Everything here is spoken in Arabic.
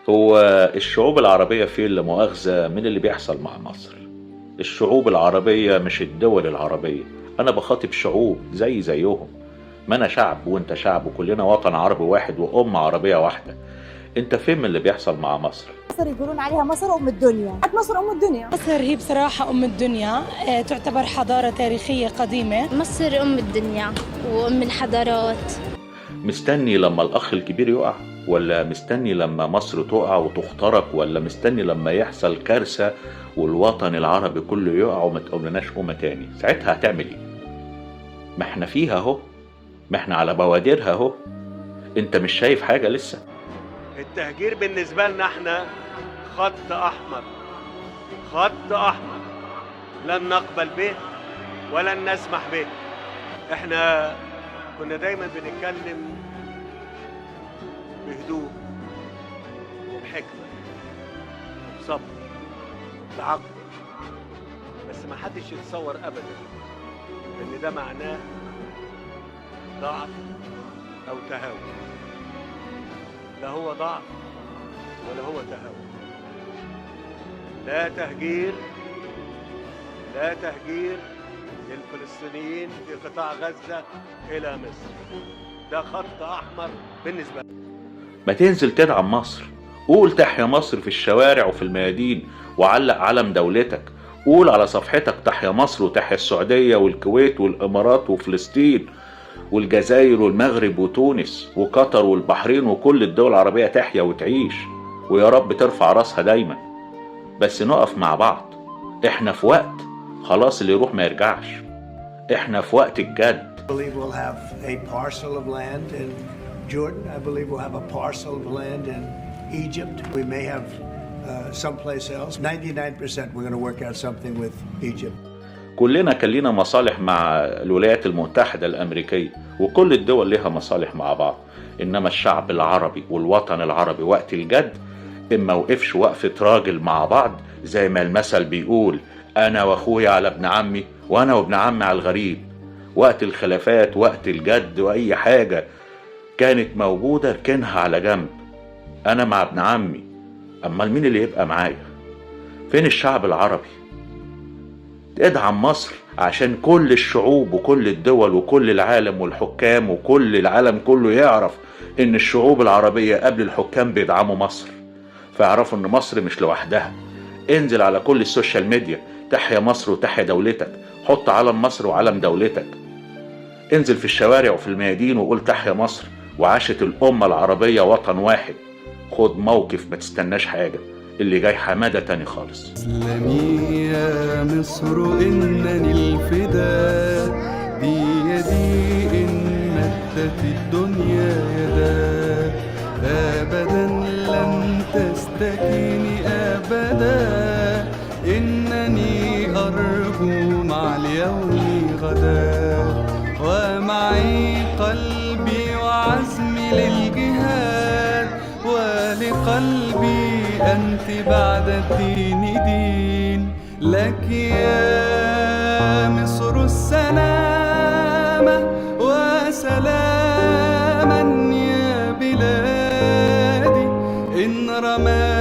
هو الشعوب العربية فين لا مؤاخذة من اللي بيحصل مع مصر؟ الشعوب العربية مش الدول العربية. أنا بخاطب شعوب زيهم. ما أنا شعب وأنت شعب وكلنا وطن عربي واحد وأمة عربية واحدة. أنت فين من اللي بيحصل مع مصر؟ مصر يقولون عليها مصر أم الدنيا. مصر أم الدنيا. مصر هي بصراحة أم الدنيا، تعتبر حضارة تاريخية قديمة. مصر أم الدنيا وأم الحضارات. مستني لما الأخ الكبير يقع، ولا مستني لما مصر تقع وتخترق، ولا مستني لما يحصل كارثة والوطن العربي كله يقع وما تقوملناش قومة تاني؟ ساعتها هتعمل ايه؟ ما احنا فيها اهو، ما احنا على بوادرها اهو. انت مش شايف حاجة لسه؟ التهجير بالنسبة لنا احنا خط أحمر، خط أحمر لن نقبل به ولن نسمح به. احنا كنا دايما بنتكلم بهدوء وبحكمة وبصبر بعقل، بس ما حدش يتصور أبدا إن ده معناه ضعف أو تهاون. لا هو ضعف ولا هو تهاون. لا تهجير، لا تهجير للفلسطينيين في قطاع غزة إلى مصر. ده خط أحمر بالنسبة لي. ما تنزل تدعم مصر، قول تحيا مصر في الشوارع وفي الميادين وعلق علم دولتك. قول على صفحتك تحيا مصر وتحيا السعودية والكويت والإمارات وفلسطين والجزائر والمغرب وتونس وقطر والبحرين وكل الدول العربية تحيا وتعيش، ويا رب ترفع راسها دايما. بس نقف مع بعض. احنا في وقت خلاص اللي يروح ما يرجعش. احنا في وقت الجد. I believe we'll have a parcel of land in Jordan. I believe we'll have a parcel of land in Egypt. We may have someplace else. 99% we're going to work out something with Egypt. كلنا كان لينا مصالح مع الولايات المتحدة الأمريكية وكل الدول لها مصالح مع بعض، إنما الشعب العربي والوطن العربي وقت الجد إما وقفش وقفة راجل مع بعض زي ما المثل بيقول: أنا وأخويا على ابن عمي وأنا وابن عمي على الغريب. وقت الخلافات، وقت الجد، وأي حاجة كانت موجودة اركنها على جنب. أنا مع ابن عمي، أمال مين اللي يبقى معايا؟ فين الشعب العربي؟ ادعم مصر عشان كل الشعوب وكل الدول وكل العالم والحكام وكل العالم كله يعرف ان الشعوب العربية قبل الحكام بيدعموا مصر، فيعرفوا ان مصر مش لوحدها. انزل على كل السوشيال ميديا: تحيا مصر وتحيا دولتك، حط علم مصر وعلم دولتك. انزل في الشوارع وفي الميادين وقول تحيا مصر وعاشت الأمة العربية وطن واحد. خد موقف، ما تستناش حاجة، اللي جاي حمادة تاني خالص. اسلمي يا مصر إنني الفداء بيدي إن مدت الدنيا يدا، أبدا لن تستكيني أبدا، إنني أرجو مع اليوم غدا، ومعي قلبي وعزمي للجهاد، ولقلبي أنت بعد الدين دين. لك يا مصر السلامة وسلاما يا بلادي، إن رمى